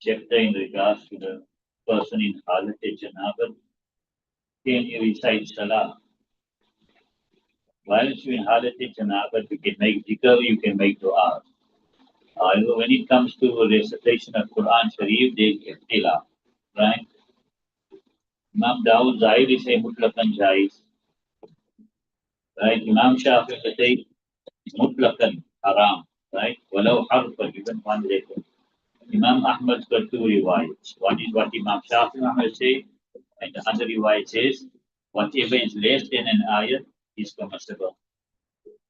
Chapter in regards to the person in Halat Janabat. Can you recite Salah? While you're in Halat Janabat, you can make dhikr, you can make dua. When it comes to recitation of Quran Shareef, there is ikhtilaf, right? Imam Dawood Zahiri say mutlaqan jaiz, right? Imam Shafi say mutlaqan haram, right? Walau harfa, even one letter. Imam Ahmad's got two riwayats. One is what Imam Shafi Ahmad say, and the other riwayat says, whatever is less than an ayat is permissible.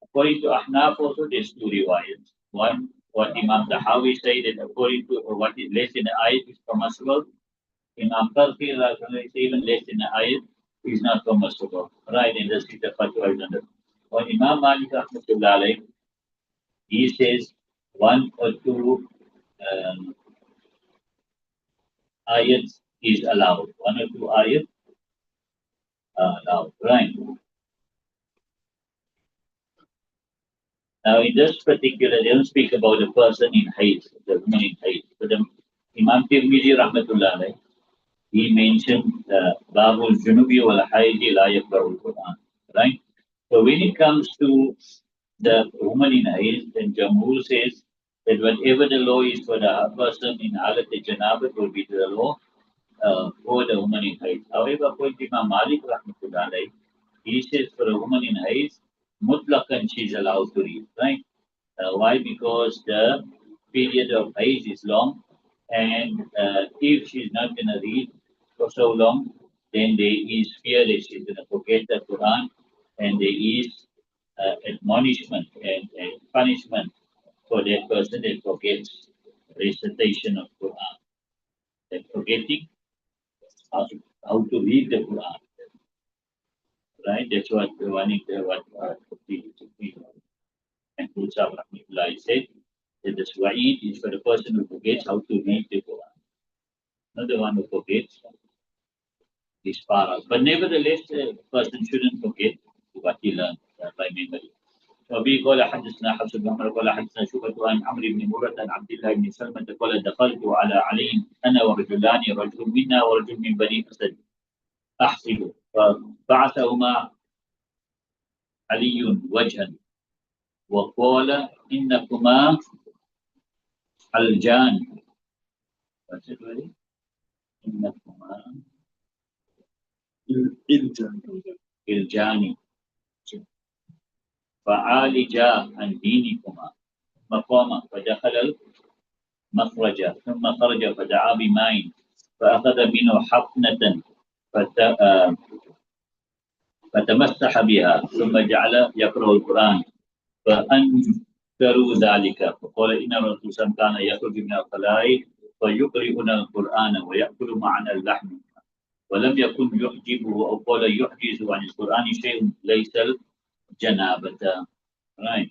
According to Ahnaf also, there's two riwayats. One, what Imam Tahawi say that according to what is less than an ayat is permissible. Imam Qarfi say even less than an ayat is not permissible. Right, and this is the fatwa is under. On Imam Malik Rahmatullah alayh, he says one or two ayats is allowed. One or two ayats are allowed. Right. Now, in this particular, they don't speak about the person in haid, the woman in haid. But Imam Tirmidhi Rahmatullah alayh, he mentioned Babul Junubi wal Haidi la yaqra'ul Quran. Right? So when it comes to the woman in haid, then Jamhur says that whatever the law is for the person in Halat Janabat will be the law for the woman in haid. However, according to Imam Malik Rahmatullah alayh, he says for a woman in haid, mutlaqan she is allowed to read. Right? Why? Because the period of age is long, and if she's not going to read for so long, then there is fear that she's going to forget the Quran, and there is admonishment and punishment for that person that forgets recitation of Quran, that forgetting how to read the Quran. Right? That's what one is what and Musa said that the Swa'id is for the person who forgets how to read the Quran. Not the one who forgets his paras. But nevertheless, the person shouldn't forget what he learned by memory. وبه قال حدثنا حفص بن عمر قال حدثنا شعبة عن عمرو بن مرة عن عبد الله بن سلمة قال دخلت على علي أنا ورجلان رجل منا ورجل من بني أسد أحسب فبعثهما علي وجها وقال إنكما الجان إنكما الجاني فعالجا عن دينكما مقاما فدخل المخرج ثم خرج فدعا بماء فأخذ منه حقنة فتمسح بها ثم جعل يقرأ القرآن فأنكروا ذلك فقال إن الرسول صلى الله عليه وسلم كان يخرج من الخلاء فيقرئنا القرآن ويأكل معنا اللحم ولم يكن يحجبه أو قال يحجز عن القرآن شيء ليس الجنابة. Right.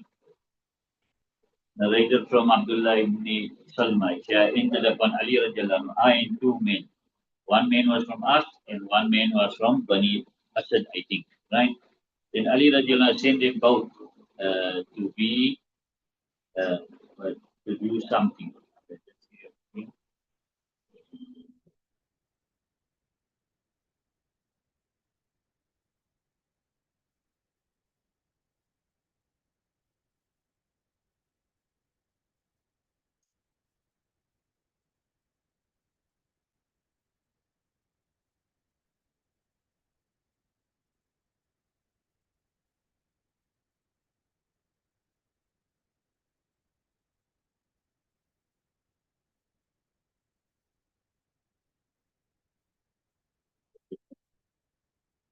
Narrated from Abdullah ibn Salma, ended upon Ali radiallahu anhu, I and two men. One man was from us and one man was from Bani Asad, I think. Right? Then Ali radiallahu anhu sent them both to be to do something.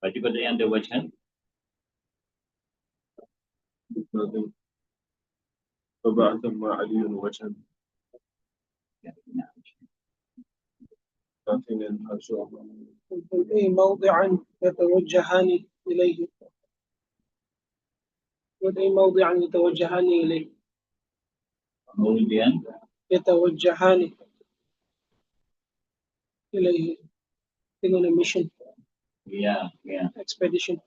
Particularly under which hand? فبعثهما علي وجها أي موضعا يتوجهان إليه وأي موضعا يتوجهان إليه موضعا يتوجهان إليه on a mission. Yeah. Expedition.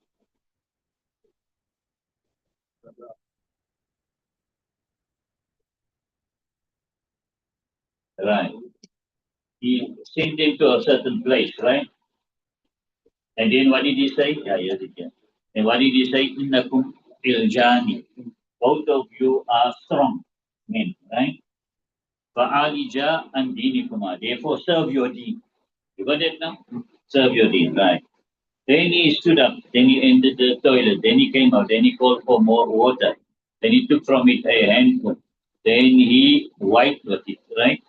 Right. He sent him to a certain place, right? And then what did he say? Yeah, yes, it can. And what did he say? Innakum iljani. Both of you are strong men, right? Fa'alija and dinikuma. Therefore, serve your deen. You got it now? Serve your deen, right? Then he stood up. Then he entered the toilet. Then he came out. Then he called for more water. Then he took from it a handful. Then he wiped with it, right?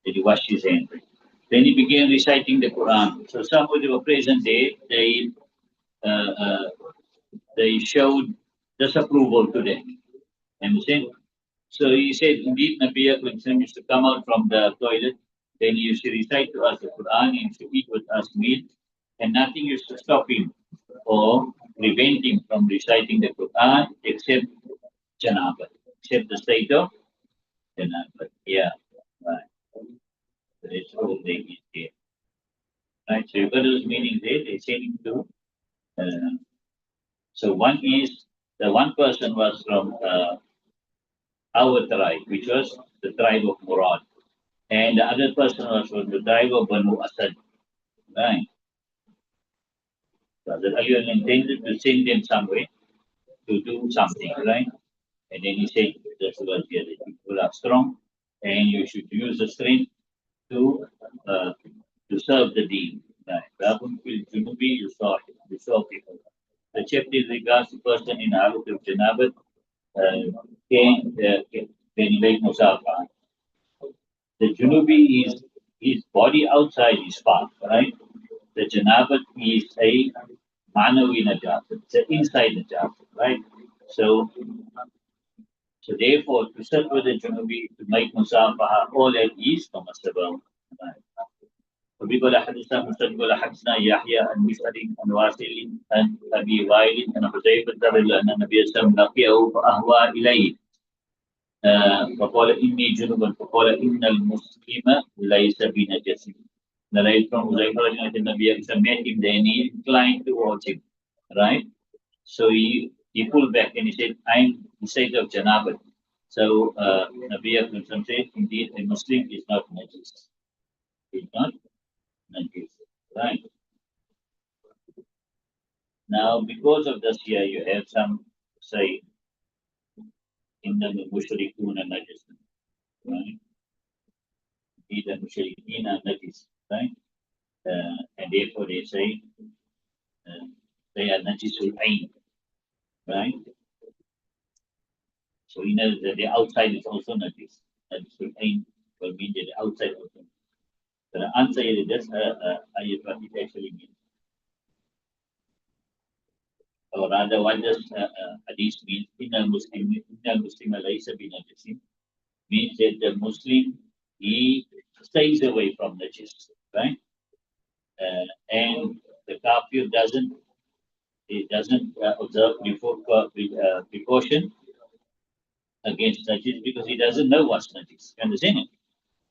Then he washed his hands. Then he began reciting the Quran. So some who were present there, uh, uh, they showed disapproval to them. Understand? So he said, indeed, Nabi Akram used to come out from the toilet, then he used to recite to us the Quran, he used to eat with us meat, and nothing used to stop him or prevent him from reciting the Quran except Janaba, except the state of Janaba. Yeah, right. So that's all they is there. Right, so you got those meanings there, they say to. So one is, the one person was from our tribe, which was the tribe of Murad. And the other person was from the tribe of Banu Asad. Right. So that Ali intended to send them somewhere to do something, right? And then he said, that's what here, that people are strong and you should use the strength to uh, to serve the deen. Right. Babun fil junubi you saw people. The chapter regards the person in Arut of Janabat can make Musafa. The Junubi is his body outside is far, right? The Janabat is a Manawi Najat, it's an inside Najat, right? So, so therefore, to start with the Junubi, to make Musafaha, all that is permissible. Right? وبيقول حدثنا مسلم قال حدثنا يحيى عن مسعد عن واصل عن ابي وائل عن حذيفه رضي الله عنه النبي صلى الله عليه وسلم لقيه فاهوى اليه فقال إني جنوب فقال إن المسلم ليس بنجس. Narrated from Huzaifa that Nabi met him, then he inclined towards him, right? So he pulled back and he said, I'm the state of Janabat. So Nabi said, indeed, a Muslim is not najis. He's not najis, right? Now, because of this here, you have some say, in the mushrikun and najis, right? Indeed, the mushrikeen are najis, right? And therefore they say they are najisul ain, right? So we know that the outside is also najis. Najisul ain will mean that the outside also. So the answer is just ayat what it actually means. Or rather, what does hadith mean? Inna Muslim laysa bi najisin means that the Muslim he stays away from najis, right? And the kafir doesn't observe precaution against najis because he doesn't know what's najis. You understand it?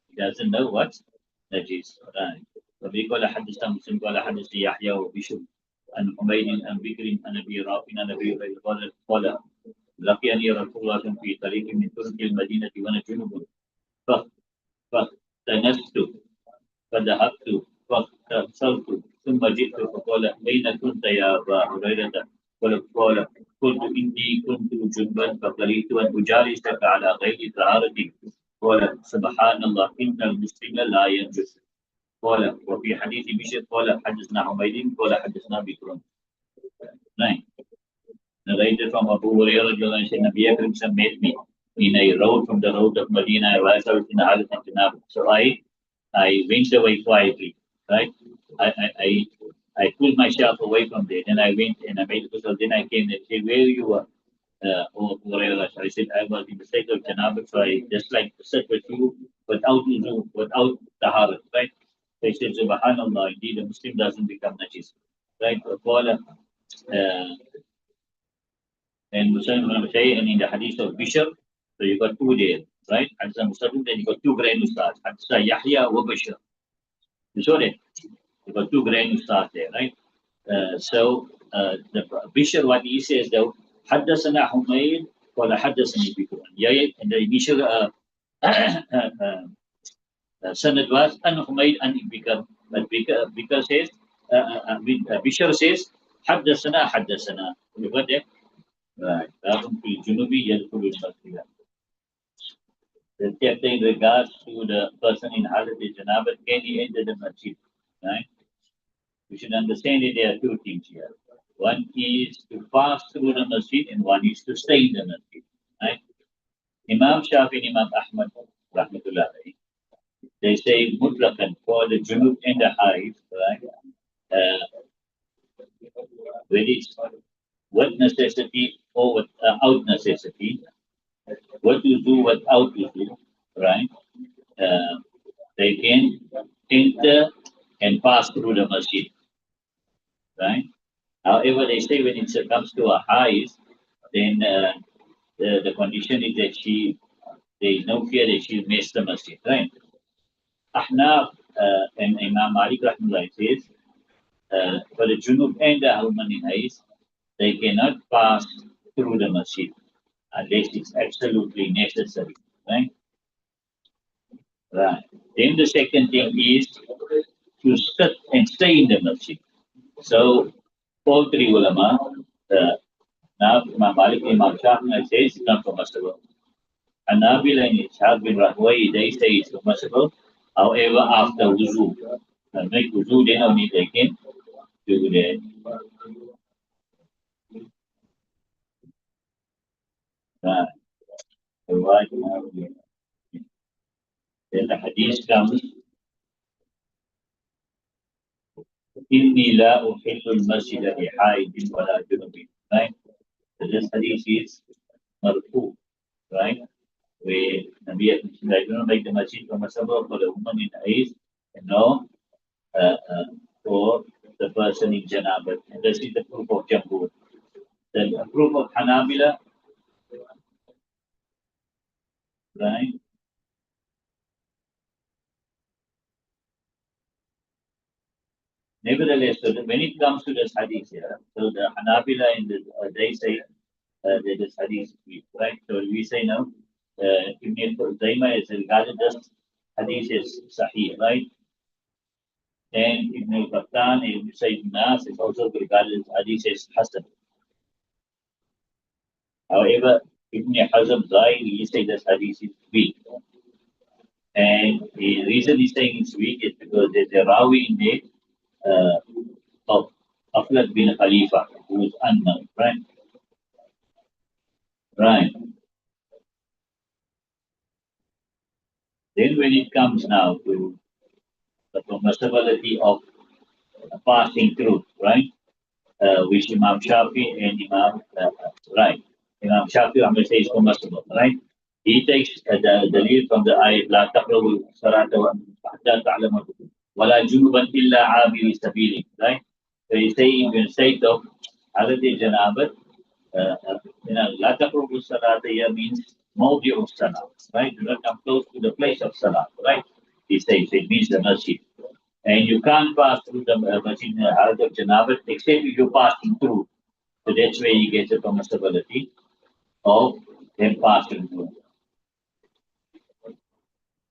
He doesn't know what's najis. Right. وبه قال حدثنا مسلم قال حدثني يحيى وبشر عن حميد عن بكر عن ابي رافع عن ابي هريره قال لقيني رسول الله في طريق من طرق المدينه وانا جنوب فاختنست فذهبت فاغتسلت ثم جئت فقال أين كنت يا أبا هريرة؟ قال قلت إني كنت جنبا فقريت أن أجالسك على غير طهارة قال سبحان الله إن المسلم لا ينجس قال وفي حديث بشر قال حدثنا حميد قال حدثنا بكر. Right. Narrated from Abu Hurairah, said Nabi Akram met me in a road from the road of Medina. I was out in the Halat and Janab. So I went away quietly, right? I pulled myself away from there. Then I went and I made it. So then I came and said, where you were? I said, I was in the state of Janab, so I just like to sit with you without wudu, without taharat, right? So he said, Subhanallah, indeed a Muslim doesn't become najis, right? And Muslim say, and in the hadith of Bishop, so you got two there, right? Hadith Muslim, then you got two grand ustads, Hadith Yahya wa Bishop. You saw that? You got two grand ustads there, right? So the Bishop, what he says though, حدثنا حميد ولا حدثني بكر. Yeah, and the initial Sanad was an Humayd an Bikr. But Bikr says, Bishr says, حدثنا حدثنا. You got that? Right. Babun fil Junubi yadkhulu al-masjid. The chapter in regards to the person in Halat al-Janabat, can he enter the masjid? Right? We should understand that there are two things here. One is to pass through the masjid and one is to stay in the masjid. Right? Imam Shafi and Imam Ahmad, rahmatullah, they say mutlaqan for the junub and the haid, right? Whether it's with necessity or without necessity, what you do without you do, right? Uh, they can enter and pass through the masjid, right? However, they say when it comes to a haid, then the condition is that there is no fear that she'll miss the masjid, right? Ahnaf and Imam Malik rahimahullah says, for the junub and the woman in haid, they cannot pass through the masjid unless it's absolutely necessary, right? Right. Then the second thing is to sit and stay in the masjid. So all three ulama, now Imam Malik, Imam Shafi says it's not permissible. Hanabila and Ishaq bin Rahway, they say it's permissible. However, after wuzu, make wuzu, then only they can do that. Right. So right now, then the hadith comes, إني لا أحل المسجد لحائد ولا جنب. Right? So this hadith is marfu, right? Where Nabi said, I do not make the masjid permissible for the woman in haid, and no for the person in janabat. And this is the proof of Jamhur. The proof of Hanabila, right? Nevertheless, so when it comes to this hadith here, so the Hanabila in the they say that this hadith is weak, right? So we say no. Ibn Khuzaymah is regarded this hadith as sahih, right? And Ibn al-Qattan and Ibn Sayyid Nas is also regarded as hadith as hasan. However, Ibn Hazm Zahir, he said this hadith is weak. And the reason he's saying it's weak is because there's a rawi in there of Aflad bin Khalifa, who is unknown, right? Right. Then when it comes now to the permissibility of passing through, right? Which Imam Shafi and Imam, right? Imam Shafi, I'm going to say is permissible, right? He takes the lead from the ayat, لا تقربوا الصلاة حتى تعلموا ولا جنبا إلا عابر سبيل, right? So he say in the state of Halat Janabat, لا تقربوا الصلاة here means موضع الصلاة, right? Do not come close to the place of salah, right? He says it means the masjid. And you can't pass through the masjid in Halat of Janabat except if you're passing through. So that's where you get the permissibility of them passing through.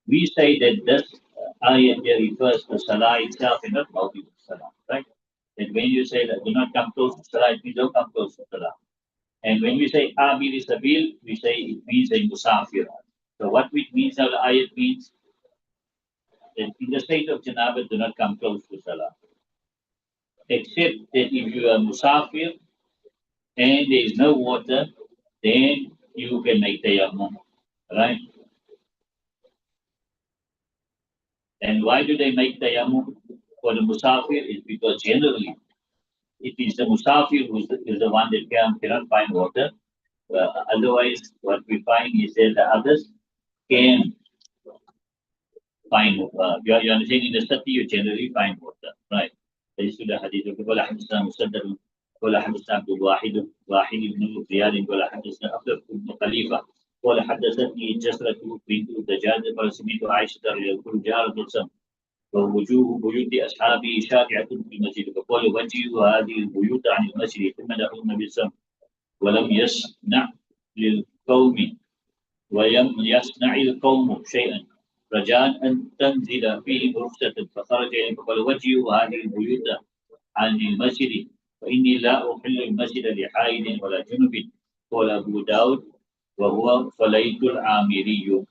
We say that this ayat here refers to salah itself and not multiple salah, right? And when you say that do not come close to salah, it means don't come close to salah. And when we say abir sabil, we say it means a musafir. So what it means, how the ayat means, that in the state of janaba, do not come close to salah. Except that if you are musafir and there is no water, then you can make tayammum, right? And why do they make tayammum for the musafir? Is because generally it is the musafir who is the one that cannot find water. Otherwise, what we find is that the others can find. You understand, in the city you generally find water, right? This is the hadith of قال حدثنا مسدد قال حدثنا عبد الواحد بن زياد قال حدثنا أخلف بن خليفة قال حدثتني جسرة بنت الدجاج قال سمعت عائشة رضي الله عنها جارة السم ووجوه بيوت أصحابه شائعة في المسجد فقال وجهوا هذه البيوت عن المسجد ثم دعوا النبي صلى الله عليه وسلم ولم يصنع للقوم ويم يصنع القوم شيئا رجاء أن تنزل فيهم رخصة فخرج إليهم فقال وجهوا هذه البيوت عن المسجد فإني لا أحل المسجد لحائل ولا جنب. قال أبو داود وهو فليت العامري.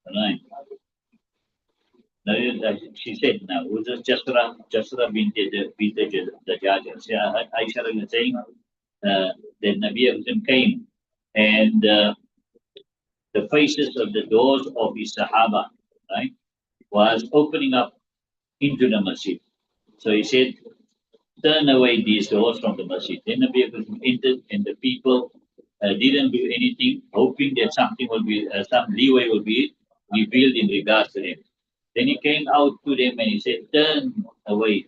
Right. Now, she said, now, it was Jasra bint Dajjal. Aisha was saying that Nabi Hussein came and the faces of the doors of his Sahaba, right, was opening up into the masjid. So he said, turn away these doors from the masjid. Then Nabi Hussein entered and the people didn't do anything, hoping that something will be, some leeway will be revealed in regards to them. Then he came out to them and he said, turn away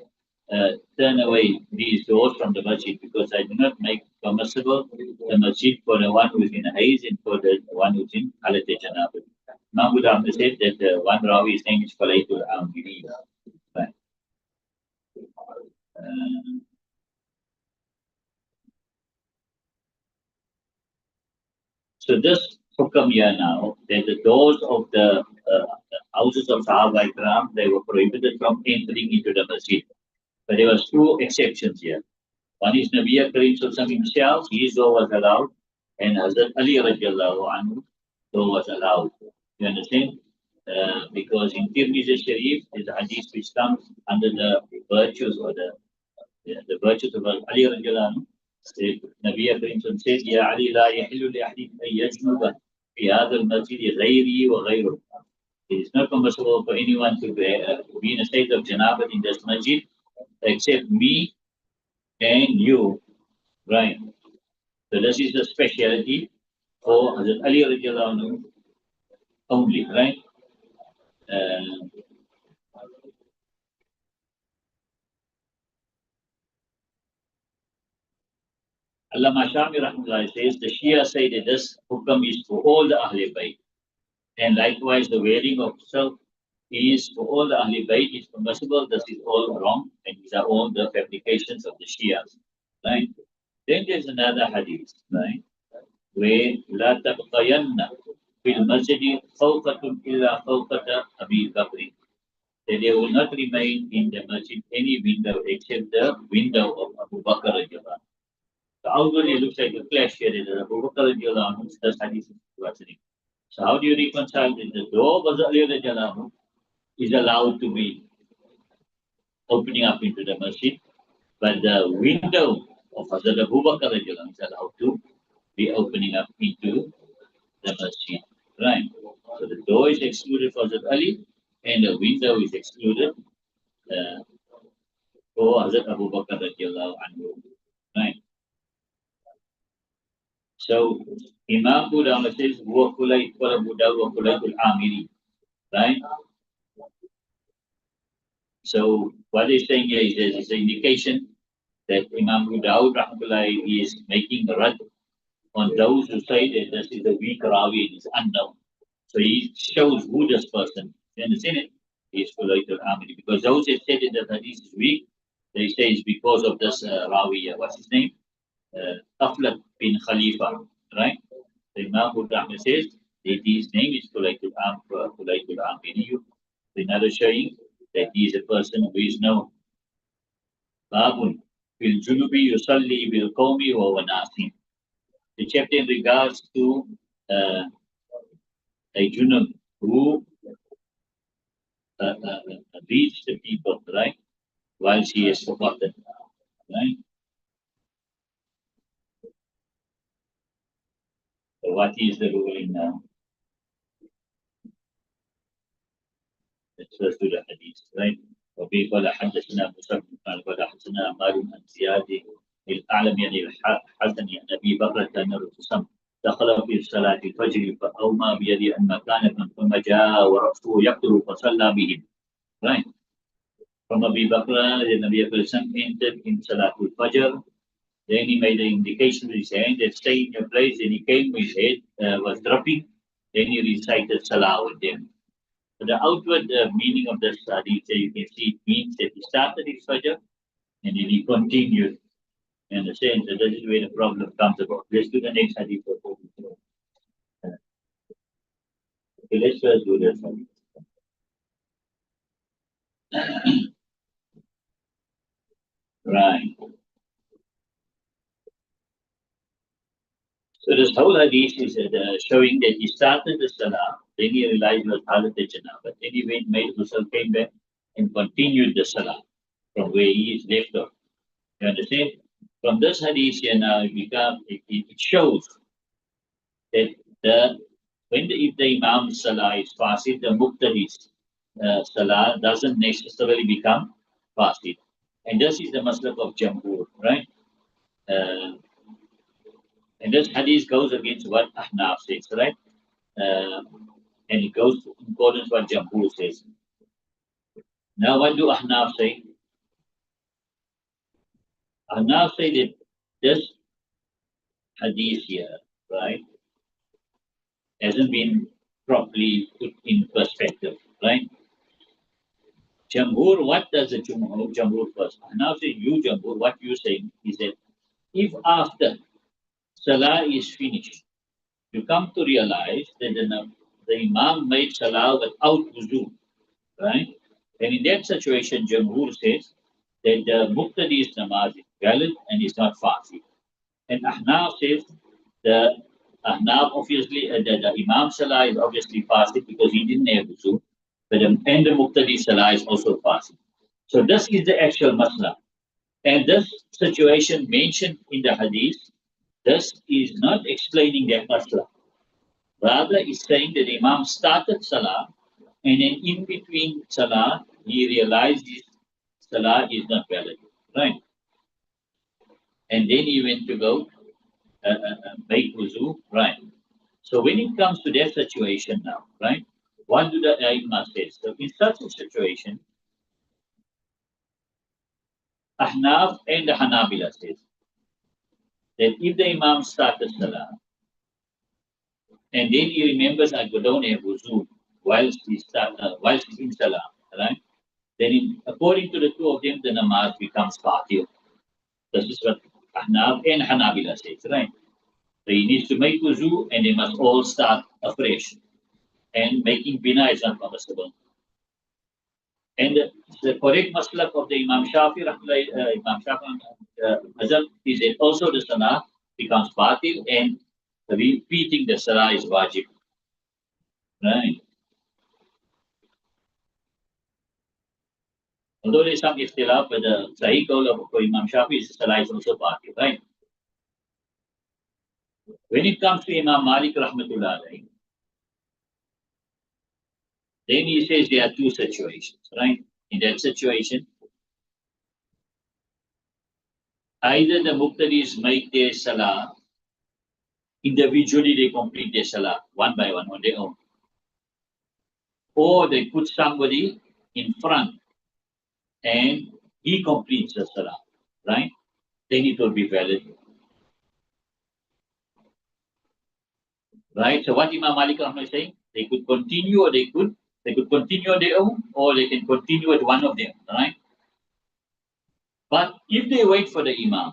these doors from the masjid because I do not make permissible the masjid for the one who is in haze and for the one who is in halat janabah. Imam Ahmad said that one Rawi, his name is Falaytul Amiri. Right. So this hukam here now, that the doors of the houses of Sahaba Ikram, they were prohibited from entering into the masjid. But there was two exceptions here. One is Nabi Karim Sallallahu himself, his door was allowed, and Hazrat Ali radiallahu anhu door was allowed. You understand? Because in Tirmidhi Shareef, there's a hadith which comes under the virtues or the virtues of Ali radiallahu anhu. Nabi Karim said, Ya Ali la yahillu li ahadin an yajnuba fi hadha al-masjid ghayri wa ghayruh. It is not permissible for anyone to be in a state of janabah in this masjid except me and you, right? So this is the speciality for Hazrat Ali radiallahu anhu only, right? Allama Shami rahmatullah says the Shia say that this hukam is for all the Ahlul Bayt, and likewise the wearing of self is for all the Ahlul Bayt is permissible. This is all wrong, and these are all the fabrications of the Shias, right? Then there's another hadith, right? Where لا تبقين في المسجد خوفة إلا خوفة أبي بكر. That they will not remain in the masjid any window except the window of Abu Bakr radiallahu anhu. So outwardly it looks like a clash here that Abu Bakr radiallahu anhu does hadith is. So how do you reconcile that the door of Ali radiallahu anhu is allowed to be opening up into the masjid, but the window of Hazrat Abu Bakr radiallahu anhu is allowed to be opening up into the masjid, right? So the door is excluded for Hazrat Ali, and the window is excluded for Hazrat Abu Bakr radiallahu anhu, right? So Imam Moulana says, "Wa kulayt wa Abu Dawud wa kulaytul Amiri," right? So what he's saying here is there's an indication that Imam Abu Dawud rahmatullahi is making a rad on those who say that this is a weak rawi and is unknown. So he shows who this person, you understand it? Is Fulaytul Amiri. Because those that said that the hadith is weak, they say it's because of this rawi, what's his name? Aflat bin Khalifa, right? The Imam Ahmad says that his name is Fulaytul Amiri. Another showing that he is a person who is known. Babun fil junubi yusalli bil qawmi wa nasim. The chapter in regards to a junub who reads the people, right, while she is forgotten, right? So what is the ruling now? Let's first do the hadith, right? وفي قال حدثنا موسى قال حدثنا مالك عن زياد الأعلم يعني الحسن يعني أبي بكر كان الرسول دخل في صلاة الفجر فأومى بيده أن مكانة ثم جاء ورأسه يقتل فصلى بهم. Right. From Abu Bakr, the Nabi entered in Salatul Fajr. Then he made the indication with his hand that stay in your place. Then he came, his head was dropping. Then he recited Salah with them. So the outward meaning of this hadith, you can see it means that he started his Fajr and then he continued. You understand? So this is where the problem comes about. Let's do the next hadith. Okay, let's first do this hadith. Right. So this whole hadith is showing that he started the salah, then he realized he was Halat Janabah, but then he went, made himself, came back and continued the salah from where he is left off. You understand? From this hadith here now, it shows that if the Imam Salah is fasid, the Muqtadi's Salah doesn't necessarily become fasid. And this is the maslak of Jamhur, right? Uh, and this hadith goes against what Ahnaf says, right? Uh, and it goes in accordance with what Jamhur says. Now, what do Ahnaf say? Ahnaf say that this hadith here, right, hasn't been properly put in perspective, right? Jamhur, what does the Jamhur first? Now say you Jamhur, what you saying is that if after Salah is finished, you come to realize that the Imam made Salah without wuzu, right? And in that situation, Jamhur says that the Muqtadi's namaz is valid and is not fasid. And Ahnaf says the Ahnaf obviously, the Imam Salah is obviously fasid because he didn't have wuzu, but and the Muqtadi Salah is also fasid. So this is the actual masla. And this situation mentioned in the hadith, this is not explaining that masla. Rather, it's saying that the Imam started Salah and then in between Salah, he realized his Salah is not valid. Right? And then he went to go make wuzu. Right. So when it comes to that situation now, right? What do the Imam say? So in such a situation, Ahnaf and the Hanabila says that if the Imam started Salah and then he remembers I don't have wuzu whilst he's in Salah, right? Then according to the two of them, the namaz becomes batil. This is what Ahnaf and Hanabila says, right? So he needs to make wuzu and they must all start afresh. And making bina is not permissible. And the correct maslak of the Imam Shafi, Imam Shafi is that also the Salah becomes batil and repeating the Salah is wajib. Right. Although there's some ikhtilaf, but the Sahih qawl of Imam Shafi is the Salah is also batil. Right. When it comes to Imam Malik rahmatullah, then he says there are two situations. Right. In that situation, either the Muqtadis make their Salah individually, they complete their Salah one by one on their own. Or they put somebody in front and he completes the Salah, right? Then it will be valid. Right? So what Imam Malik is saying, they could continue or they could continue on their own or they can continue with one of them, right? But if they wait for the Imam,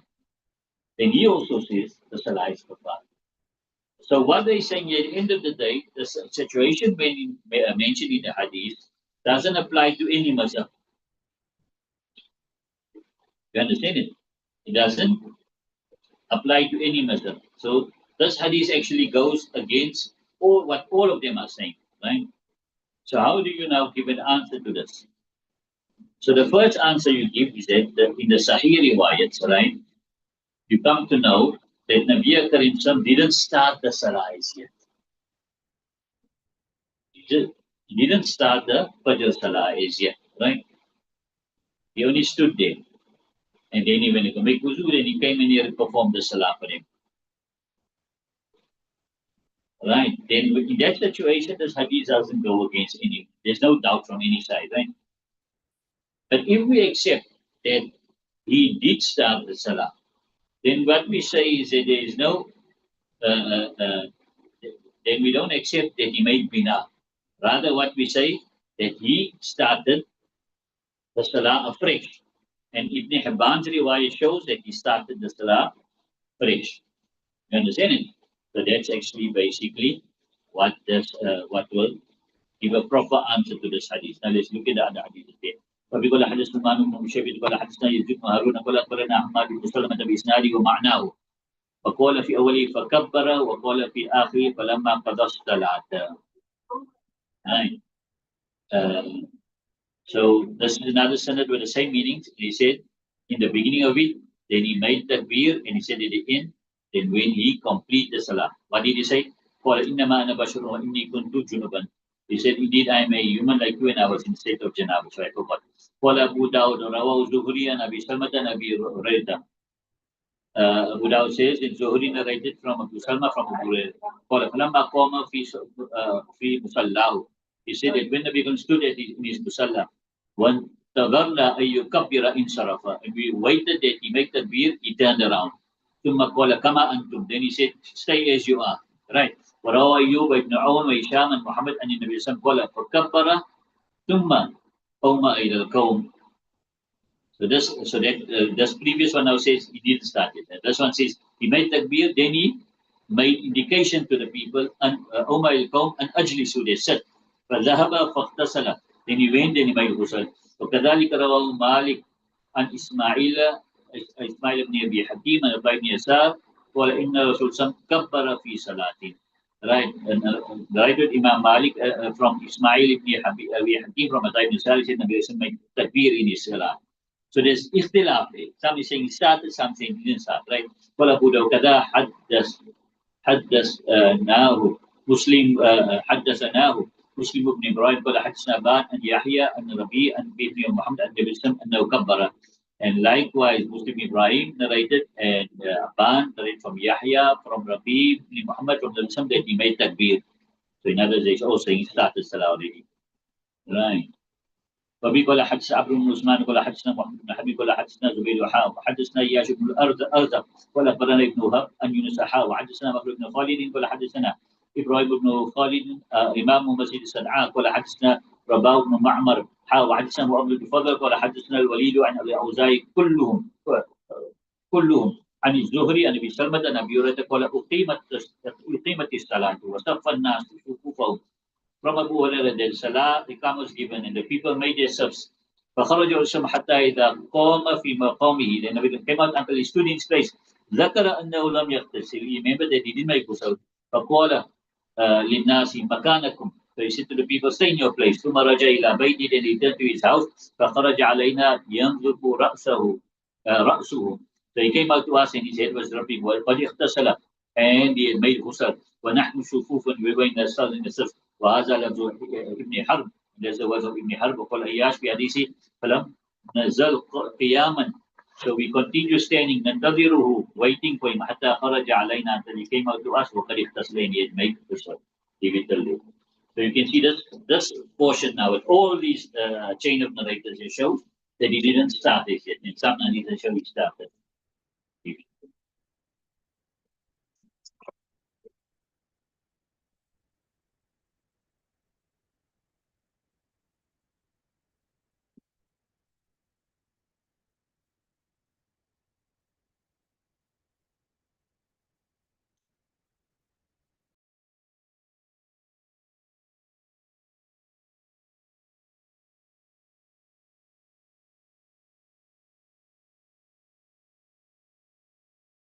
then he also says the Salah is kafar. So what they're saying at the end of the day, the situation mentioned in the hadith doesn't apply to any mazhab. You understand it? It doesn't apply to any mazhab. So this hadith actually goes against what all of them are saying, right? So how do you now give an answer to this? So the first answer you give is that in the Sahih riwayats, right, you come to know that Nabi Karim didn't start the Salah yet. He didn't start the Fajr Salah yet, right? He only stood there. And then when he make wuzu, then he came and he performed the Salah for him. Right. Then in that situation, this hadith doesn't go against any. There's no doubt from any side, right? But if we accept that he did start the Salah, then what we say is that there is no. Then we don't accept that he made bina. Rather, what we say that he started the Salah afresh. And Ibn Hibban's riwayah shows that he started the Salah fresh. You understand it? So that's actually basically what will give a proper answer to this hadith. Now let's look at the other hadith there. فبيقول حدث سلمان بن مشيبة قال حدثنا يزيد بن هارون قال أخبرنا حماد بن سلمة بإسناده ومعناه فقال في أوله فكبر وقال في آخره فلما قضى الصلاة. So this is another sanad with the same meanings. He said in the beginning of it, then he made takbir and he said at the end, then when he completed the salah. What did he say? قال إنما أنا بشر وإني كنت جنبا. He said, indeed I am a human like you and I was in state of janab. So I forgot. قال أبو داود رواه الزهري عن أبي سلمة عن أبي هريرة. Abu Dawud says in Zuhri narrated from Abu Salma from Abu Hurairah. قال فلما قام في مصلاه. He said that when the Nabi stood at in his musalla, وانتظرنا أن يكبر إن صرف, and we waited that he make the takbir, he turned around. ثم قال كما أنتم. Then he said, stay as you are. Right. وروى أيوب بن عون وهشام بن محمد أن النبي صلى الله عليه وسلم قال فكبر ثم قام إلى القوم. So this previous one now says he didn't start it. And this one says he made takbir, then he made indication to the people and Umar al-Qawm and ajlisu, they said فذهب فاغتسل, then he went and he made ghusl. وكذلك رواه مالك عن إسماعيل بن أبي حكيم عن أبي بن يسار قال إن الرسول صلى الله عليه وسلم كبر في صلاته. Right, and guided Imam Malik from Ismail ibn Abi Hakim from Atai ibn Yasar, he said Nabi Sallallahu made takbir in his salah. So there's ikhtilaf. Some is saying he started, some saying he didn't start, right? قال أبو داود كذا حدثناه مسلم حدثناه مسلم بن إبراهيم قال حدثنا أبان أن يحيى أن ربيع أن بن محمد أن النبي صلى الله عليه وسلم أنه كبر. And likewise Muslim Ibrahim narrated and Aban narrated from Yahya, from Rabi ibn Muhammad, from the Muslim that he made takbir. So in other words, also he started salah already. Right. وبي قال حدثنا عبد بن عثمان قال حدثنا محمد بن حبيب قال حدثنا زبير وحاء وحدثنا اياش بن الارزق قال اخبرنا ابن وهب ان يونس حاء وحدثنا مخلوق بن خالد قال حدثنا ابراهيم بن خالد امام مسجد صنعاء قال حدثنا رباء بن معمر حاء وحدثنا ابو بن فضل قال حدثنا الوليد عن ابي اوزاعي كلهم عن الزهري عن ابي سلمة عن ابي هريره قال اقيمت الصلاه وصف الناس صفوفهم. From Abu Hurairah, the salah, the Iqamah was given, and the people made their safs. فخرج عثمان حتى إذا قام في مقامه. Then Nabi came out until he stood in his place. ذكر أنه لم يغتسل. He remembered that he didn't make ghusl. فقال للناس مكانكم. So he said to the people, stay in your place. ثم رجع إلى بيته, then he returned to his house. فخرج علينا ينظف رأسه. So he came out to us and his head was dripping. وقد اغتسل, and he had made ghusl. ونحن شفوف, we were in the saf. وهذا لفظ ابن حرب. There's the words of Ibn Harb. وقال إياش في حديثه فلم نزل قياما. So we continue standing, ننتظره, waiting for him حتى خرج علينا, until he came out to us. وقد اغتسل, and he had made ghusl. So you can see this portion now with all these chain of narrators, it shows that he didn't start this yet. In some narrators show he started.